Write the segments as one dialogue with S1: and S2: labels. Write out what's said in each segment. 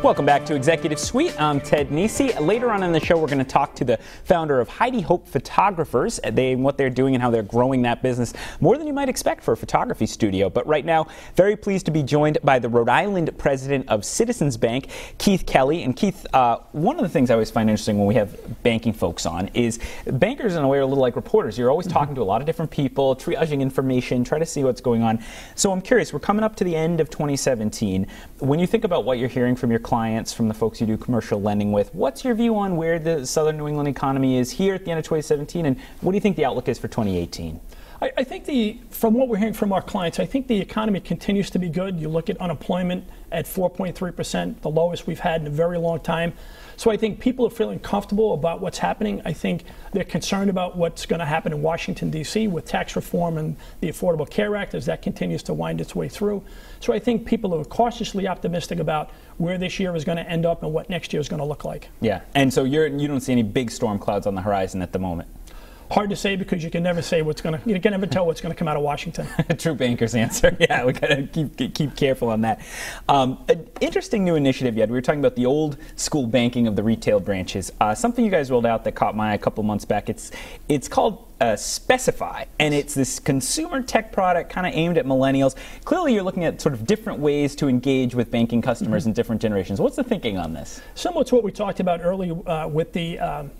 S1: Welcome back to Executive Suite. I'm Ted Nesi. Later on in the show, we're going to talk to the founder of Heidi Hope Photographers, what they're doing and how they're growing that business more than you might expect for a photography studio. But right now, very pleased to be joined by the Rhode Island president of Citizens Bank, Keith Kelly. And Keith, one of the things I always find interesting when we have banking folks on is bankers in a way are a little like reporters. You're always talking to a lot of different people, triaging information, try to see what's going on. So I'm curious, we're coming up to the end of 2017. When you think about what you're hearing from your clients, from the folks you do commercial lending with, what's your view on where the Southern New England economy is here at the end of 2017, and what do you think the outlook is for 2018?
S2: I think from what we're hearing from our clients, I think the economy continues to be good. You look at unemployment at 4.3%, the lowest we've had in a very long time. So I think people are feeling comfortable about what's happening. I think they're concerned about what's going to happen in Washington, D.C. with tax reform and the Affordable Care Act as that continues to wind its way through. So I think people are cautiously optimistic about where this year is going to end up and what next year is going to look like.
S1: Yeah, and so you don't see any big storm clouds on the horizon at the moment?
S2: Hard to say because you can never say you can never tell what's going to come out of Washington.
S1: True banker's answer. Yeah, we got to keep careful on that. An interesting new initiative you had. We were talking about the old school banking of the retail branches. Something you guys rolled out that caught my eye a couple months back. It's called Specify, and it's this consumer tech product kind of aimed at millennials. Clearly, you're looking at sort of different ways to engage with banking customers in different generations. What's the thinking on this?
S2: Similar to what we talked about earlier with the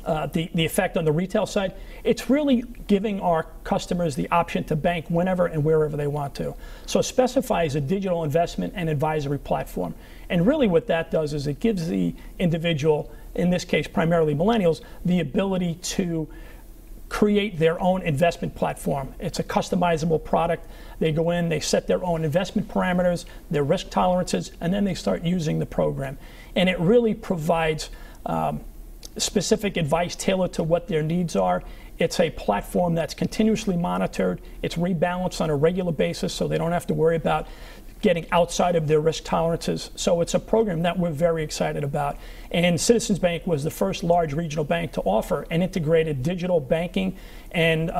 S2: effect on the retail side, it's really giving our customers the option to bank whenever and wherever they want to. So Specify is a digital investment and advisory platform. And really what that does is it gives the individual, in this case primarily millennials, the ability to create their own investment platform. It's a customizable product. They go in, they set their own investment parameters, their risk tolerances, and then they start using the program. And it really provides specific advice tailored to what their needs are. It's a platform that's continuously monitored. It's rebalanced on a regular basis so they don't have to worry about getting outside of their risk tolerances. So it's a program that we're very excited about. And Citizens Bank was the first large regional bank to offer an integrated digital banking and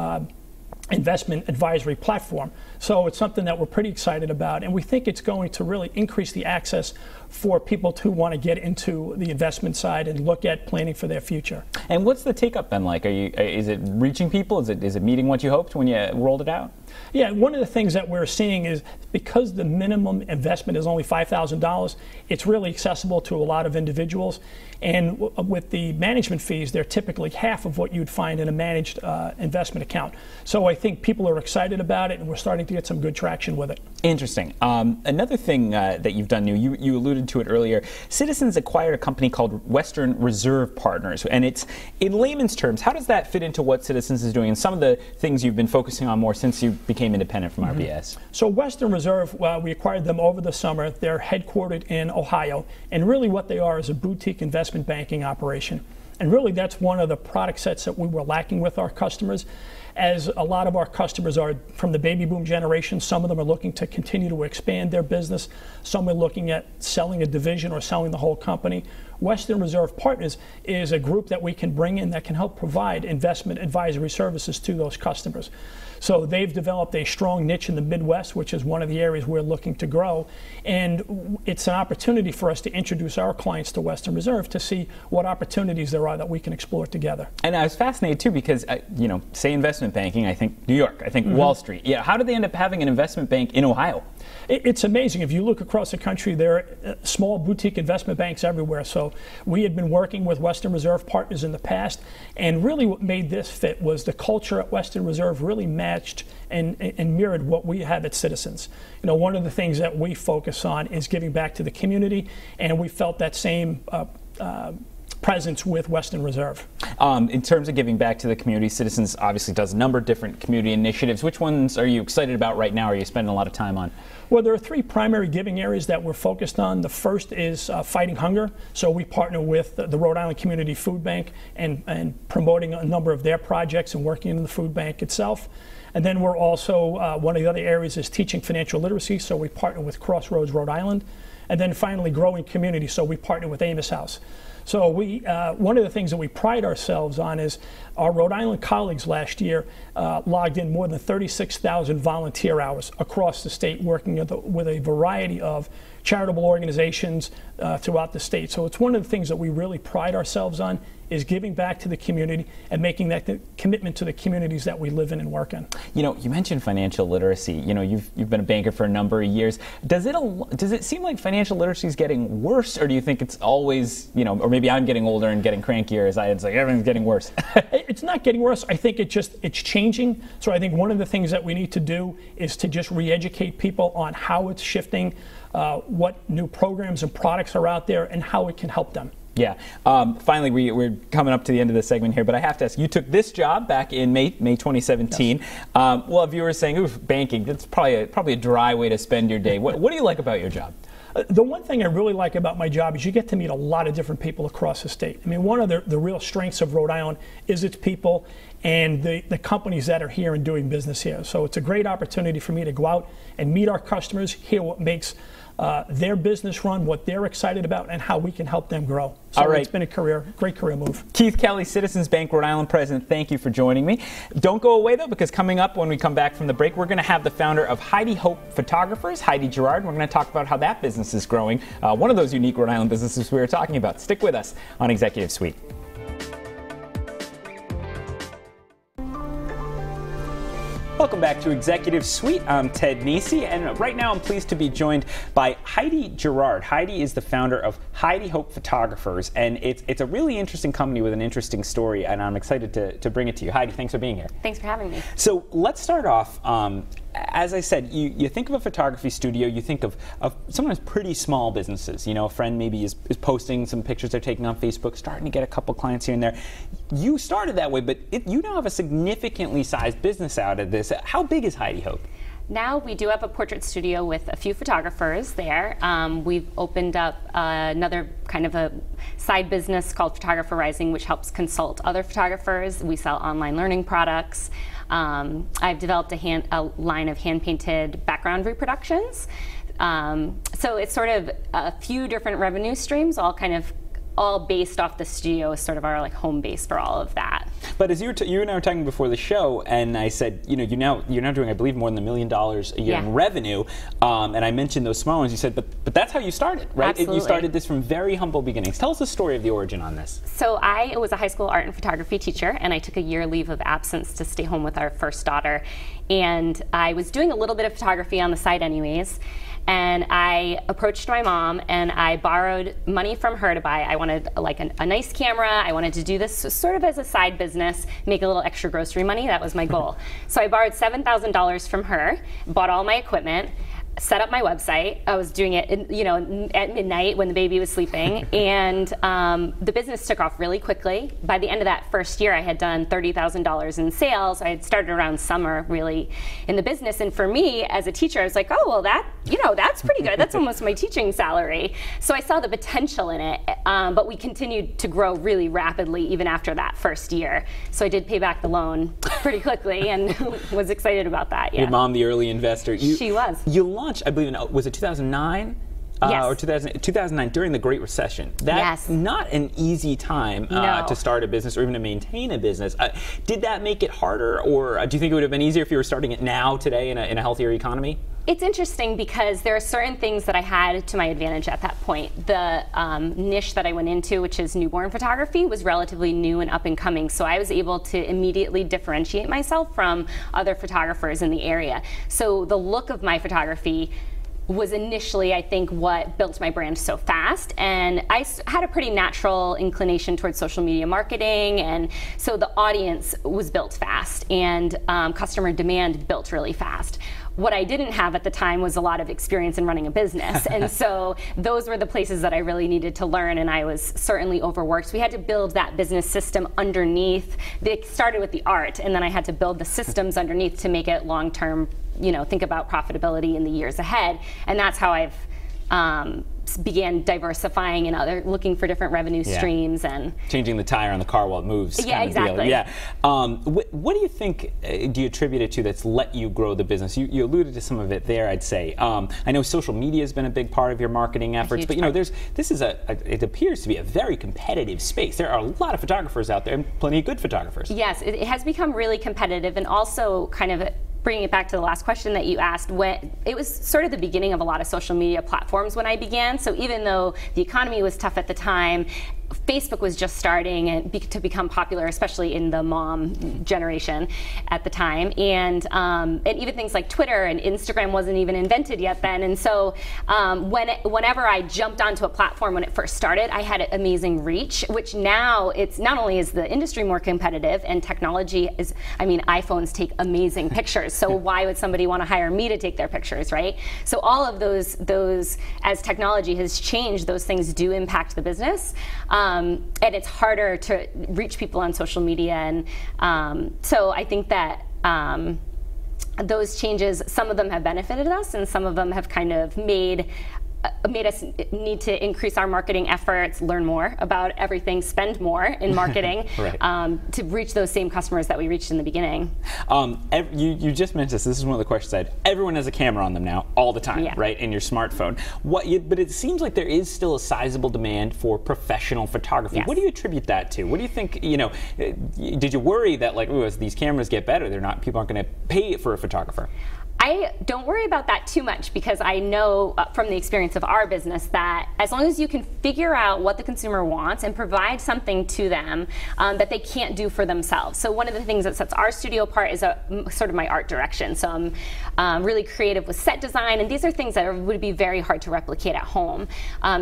S2: investment advisory platform. So it's something that we're pretty excited about, and we think it's going to really increase the access for people who want to get into the investment side and look at planning for their future.
S1: And what's the take-up been like? Is it reaching people? Is it meeting what you hoped when you rolled it out?
S2: Yeah, one of the things that we're seeing is because the minimum investment is only $5,000, it's really accessible to a lot of individuals. And with the management fees, they're typically half of what you'd find in a managed investment account. So I think people are excited about it, and we're starting to get some good traction with it.
S1: Interesting. Another thing that you've done new, you alluded to it earlier, Citizens acquired a company called Western Reserve Partners. And it's, in layman's terms, how does that fit into what Citizens is doing and some of the things you've been focusing on more since you became independent from RBS? So
S2: Western Reserve, we acquired them over the summer. They're headquartered in Ohio. And really what they are is a boutique investment banking operation. And really that's one of the product sets that we were lacking with our customers. As a lot of our customers are from the baby boom generation, some of them are looking to continue to expand their business. Some are looking at selling a division or selling the whole company. Western Reserve Partners is a group that we can bring in that can help provide investment advisory services to those customers. So they've developed a strong niche in the Midwest, which is one of the areas we're looking to grow. And it's an opportunity for us to introduce our clients to Western Reserve to see what opportunities there are that we can explore together.
S1: And I was fascinated, too, because, say investment banking, I think New York, I think Wall Street. Yeah, how did they end up having an investment bank in Ohio?
S2: It's amazing. If you look across the country, there are small boutique investment banks everywhere. So we had been working with Western Reserve Partners in the past, and really what made this fit was the culture at Western Reserve really matched and mirrored what we have at Citizens. One of the things that we focus on is giving back to the community, and we felt that same presence with Western Reserve.
S1: In terms of giving back to the community, Citizens obviously does a number of different community initiatives. Which ones are you excited about right now, or are you spending a lot of time on?
S2: Well, there are three primary giving areas that we're focused on. The first is fighting hunger. So we partner with the Rhode Island Community Food Bank and promoting a number of their projects and working in the food bank itself. And then we're also, one of the other areas is teaching financial literacy. So we partner with Crossroads Rhode Island. And then finally, growing community. So we partner with Amos House. So one of the things that we pride ourselves on is our Rhode Island colleagues last year logged in more than 36,000 volunteer hours across the state, working with a variety of charitable organizations throughout the state. So it's one of the things that we really pride ourselves on, is giving back to the community and making that commitment to the communities that we live in and work in.
S1: You know, you mentioned financial literacy. You know, you've been a banker for a number of years. Does it seem like financial literacy is getting worse, or do you think it's always, you know, or maybe I'm getting older and getting crankier as it's like everything's getting worse?
S2: It's not getting worse. I think it's changing. So I think one of the things that we need to do is to just re-educate people on how it's shifting, what new programs and products are out there, and how it can help them.
S1: Yeah. Finally, we're coming up to the end of the segment here, but I have to ask, you took this job back in May 2017. Yes. Well, viewers saying, ooh, banking, that's probably a dry way to spend your day. What do you like about your job?
S2: The one thing I really like about my job is you get to meet a lot of different people across the state. I mean, one of the real strengths of Rhode Island is its people and the companies that are here and doing business here. So it's a great opportunity for me to go out and meet our customers, hear what makes their business run, what they're excited about, and how we can help them grow. So
S1: all right.
S2: It's been a great career move.
S1: Keith Kelly, Citizens Bank Rhode Island president, thank you for joining me. Don't go away, though, because coming up when we come back from the break, we're going to have the founder of Heidi Hope Photographers, Heidi Girard. We're going to talk about how that business is growing, one of those unique Rhode Island businesses we were talking about. Stick with us on Executive Suite. Welcome back to Executive Suite. I'm Ted Nesi, and right now I'm pleased to be joined by Heidi Girard. Heidi is the founder of Heidi Hope Photographers, and it's a really interesting company with an interesting story, and I'm excited to bring it to you. Heidi, thanks for being here.
S3: Thanks for having me.
S1: So let's start off. As I said, you think of a photography studio, you think of sometimes pretty small businesses. You know, a friend maybe is posting some pictures they're taking on Facebook, starting to get a couple clients here and there. You started that way, but you now have a significantly sized business out of this. How big is Heidi Hope?
S3: Now we do have a portrait studio with a few photographers there. We've opened up another kind of a side business called Photographer Rising, which helps consult other photographers. We sell online learning products. I've developed a line of hand-painted background reproductions. So it's sort of a few different revenue streams, all based off the studio is sort of our home base for all of that.
S1: But as you and I were talking before the show, and I said, you know, you're now doing, I believe, more than $1 million a year in revenue, and I mentioned those small ones. You said, but that's how you started, right?
S3: Absolutely.
S1: You started this from very humble beginnings. Tell us the story of the origin on this.
S3: So I was a high school art and photography teacher, and I took a year leave of absence to stay home with our first daughter, and I was doing a little bit of photography on the side anyways. And I approached my mom and I borrowed money from her to buy. I wanted a nice camera. I wanted to do this sort of as a side business, make a little extra grocery money. That was my goal. So I borrowed $7,000 from her, bought all my equipment, set up my website. I was doing it, at midnight when the baby was sleeping, and the business took off really quickly. By the end of that first year, I had done $30,000 in sales. I had started around summer, really, in the business. And for me, as a teacher, I was like, oh, well, that's pretty good. That's almost my teaching salary. So I saw the potential in it, but we continued to grow really rapidly even after that first year. So I did pay back the loan pretty quickly, and was excited about that. Yeah.
S1: Your mom, the early investor.
S3: She was.
S1: You launched, I believe, was it 2009?
S3: Yes.
S1: Or 2009 during the Great Recession. That's not an easy time to start a business or even to maintain a business. Did that make it harder, or do you think it would have been easier if you were starting it now, today, in a healthier economy?
S3: It's interesting because there are certain things that I had to my advantage at that point. The niche that I went into, which is newborn photography, was relatively new and up and coming. So I was able to immediately differentiate myself from other photographers in the area. So the look of my photography was initially, I think, what built my brand so fast. And I had a pretty natural inclination towards social media marketing, and so the audience was built fast, and customer demand built really fast. What I didn't have at the time was a lot of experience in running a business. And so those were the places that I really needed to learn, and I was certainly overworked. We had to build that business system underneath. They started with the art, and then I had to build the systems underneath to make it long-term, think about profitability in the years ahead. And that's how I've began diversifying and looking for different revenue streams and
S1: changing the tire on the car while it moves.
S3: Yeah, exactly.
S1: Yeah. What do you think? Do you attribute it to that's let you grow the business? You alluded to some of it there. I'd say. I know social media has been a big part of your marketing efforts, but it appears to be a very competitive space. There are a lot of photographers out there, and plenty of good photographers.
S3: Yes, it has become really competitive, and also kind of bringing it back to the last question that you asked, when it was sort of the beginning of a lot of social media platforms when I began. So even though the economy was tough at the time, Facebook was just starting to become popular, especially in the mom generation at the time, and even things like Twitter and Instagram wasn't even invented yet then. And so whenever I jumped onto a platform when it first started, I had amazing reach. Which now it's not only is the industry more competitive, and technology is, iPhones take amazing pictures. So why would somebody want to hire me to take their pictures, right? So all of those as technology has changed, those things do impact the business. And it's harder to reach people on social media, and so I think that those changes, some of them have benefited us, and some of them have kind of made us need to increase our marketing efforts, learn more about everything, spend more in marketing right. To reach those same customers that we reached in the beginning.
S1: You just mentioned this is one of the questions I had. Everyone has a camera on them now all the time, right, in your smartphone. But it seems like there is still a sizable demand for professional photography. Yes. What do you attribute that to? What do you think, did you worry that as these cameras get better, people aren't going to pay for a photographer?
S3: I don't worry about that too much, because I know from the experience of our business that as long as you can figure out what the consumer wants and provide something to them that they can't do for themselves. So one of the things that sets our studio apart is sort of my art direction. So I'm really creative with set design, and these are things that would be very hard to replicate at home.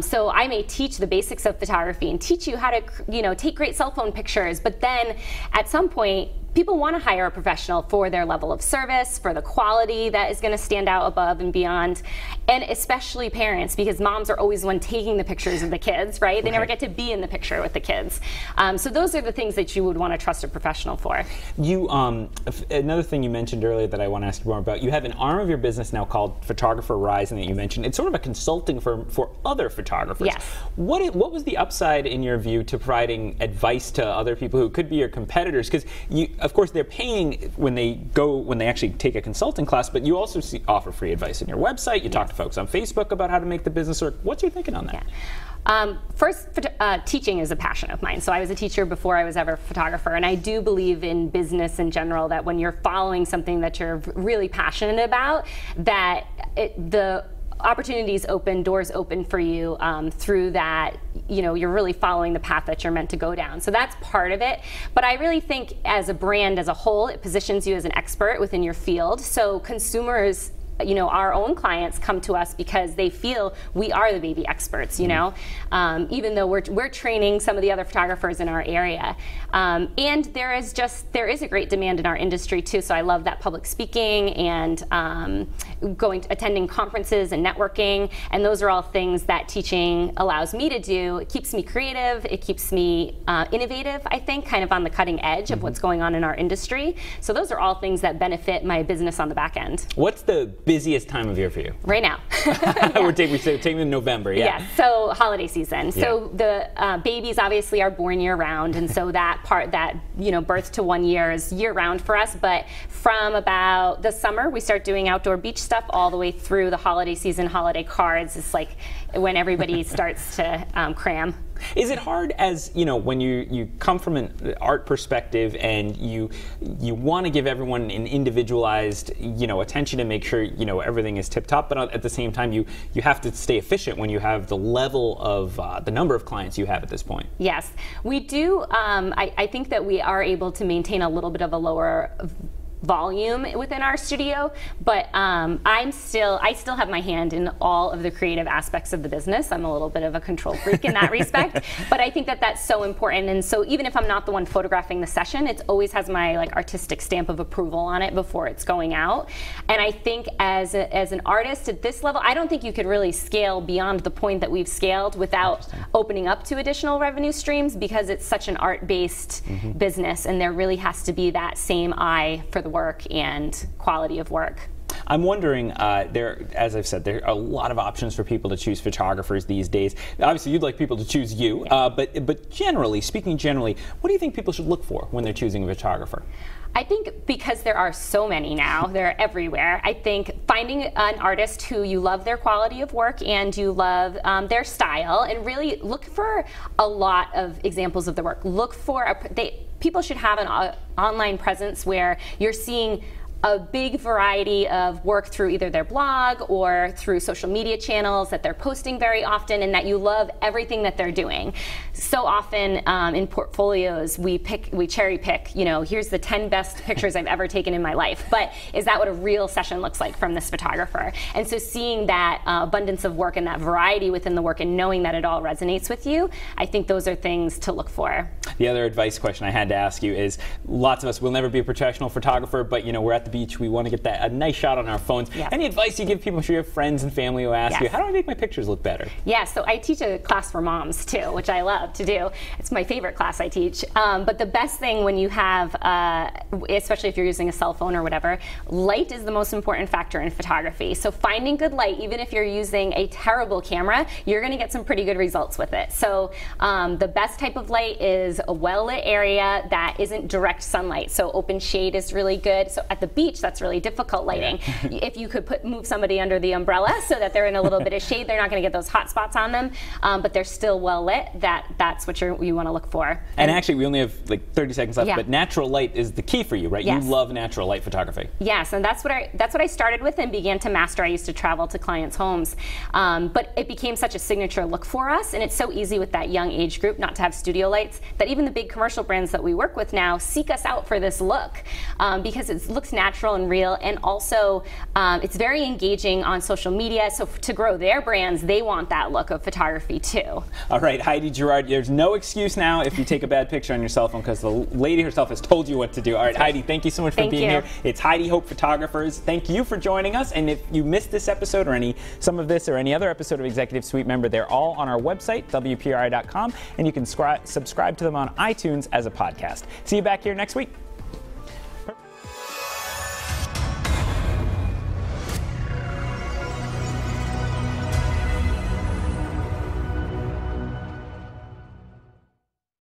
S3: So I may teach the basics of photography and teach you how to take great cell phone pictures, but then at some point people want to hire a professional for their level of service, for the quality that is going to stand out above and beyond, and especially parents, because moms are always the one taking the pictures of the kids, right? They never get to be in the picture with the kids. So those are the things that you would want to trust a professional for.
S1: Another thing you mentioned earlier that I want to ask you more about, you have an arm of your business now called Photographer Rising that you mentioned. It's sort of a consulting firm for other photographers.
S3: Yes.
S1: What was the upside, in your view, to providing advice to other people who could be your competitors? Because of course, they're paying when they actually take a consulting class, but you also offer free advice on your website. You talk to folks on Facebook about how to make the business work. What's your thinking on that?
S3: First, teaching is a passion of mine. So I was a teacher before I was ever a photographer, and I do believe in business in general, that when you're following something that you're really passionate about, that the opportunities open, doors open for you through that. You're really following the path that you're meant to go down. So that's part of it. But I really think as a brand as a whole, it positions you as an expert within your field. So consumers, our own clients come to us because they feel we are the baby experts, even though we're training some of the other photographers in our area. And there is a great demand in our industry too. So I love that public speaking and attending conferences and networking. And those are all things that teaching allows me to do. It keeps me creative. It keeps me innovative, I think, kind of on the cutting edge of what's going on in our industry. So those are all things that benefit my business on the back end.
S1: What's the busiest time of year for you?
S3: Right now.
S1: We're taking in November,
S3: yeah. So holiday season. So the babies obviously are born year round, and so that part, birth to 1 year is year round for us. But from about the summer, we start doing outdoor beach stuff all the way through the holiday season. Holiday cards, it's like when everybody starts to cram.
S1: Is it hard as, when you come from an art perspective and you want to give everyone an individualized, attention and make sure, everything is tip top, but at the same time you have to stay efficient when you have the level of the number of clients you have at this point?
S3: Yes, we do. I think that we are able to maintain a little bit of a lower volume within our studio, but I still have my hand in all of the creative aspects of the business. I'm a little bit of a control freak in that respect, but I think that that's so important. And so even if I'm not the one photographing the session, it always has my artistic stamp of approval on it before it's going out. And I think as an artist at this level, I don't think you could really scale beyond the point that we've scaled without opening up to additional revenue streams, because it's such an art-based business, and there really has to be that same eye for the work and quality of work.
S1: I'm wondering, as I've said, there are a lot of options for people to choose photographers these days. Obviously, you'd like people to choose you, but generally, speaking generally, what do you think people should look for when they're choosing a photographer?
S3: I think because there are so many now, they're everywhere, I think finding an artist who you love their quality of work and you love their style, and really look for a lot of examples of the work. Look for, people should have an online presence where you're seeing a big variety of work through either their blog or through social media channels that they're posting very often, and that you love everything that they're doing. So often in portfolios, we cherry pick, you know, here's the 10 best pictures I've ever taken in my life, but is that what a real session looks like from this photographer? And so seeing that abundance of work and that variety within the work and knowing that it all resonates with you, I think those are things to look for.
S1: The other advice question I had to ask you is, lots of us will never be a professional photographer, but you know, we're at the beach, we want to get a nice shot on our phones.
S3: Yes.
S1: Any advice you give people? I'm sure you have friends and family who ask
S3: Yes.
S1: you, how do I make my pictures look better?
S3: Yeah, so I teach a class for moms too, which I love to do. It's my favorite class I teach. But the best thing when you have, especially if you're using a cell phone or whatever, light is the most important factor in photography. So finding good light, even if you're using a terrible camera, you're going to get some pretty good results with it. So the best type of light is a well-lit area that isn't direct sunlight. So open shade is really good. So at the beach, that's really difficult lighting. Yeah. If you could move somebody under the umbrella so that they're in a little bit of shade, they're not going to get those hot spots on them, but they're still well lit. That's what you want to look for.
S1: And actually, we only have like 30 seconds left,
S3: yeah.
S1: but natural light is the key for you, right?
S3: Yes.
S1: You love natural light photography.
S3: Yes, and that's what I started with and began to master. I used to travel to clients' homes, but it became such a signature look for us, and it's so easy with that young age group not to have studio lights that even the big commercial brands that we work with now seek us out for this look because it looks natural and real, and also it's very engaging on social media. So to grow their brands, they want that look of photography too.
S1: All right, Heidi Gerard, there's no excuse now if you take a bad picture on your cell phone because the lady herself has told you what to do. All right, Heidi, thank you so much for being here. It's Heidi Hope Photographers. Thank you for joining us. And if you missed this episode or some of this or any other episode of Executive Suite, remember they're all on our website, WPRI.com, and you can subscribe to them on iTunes as a podcast. See you back here next week.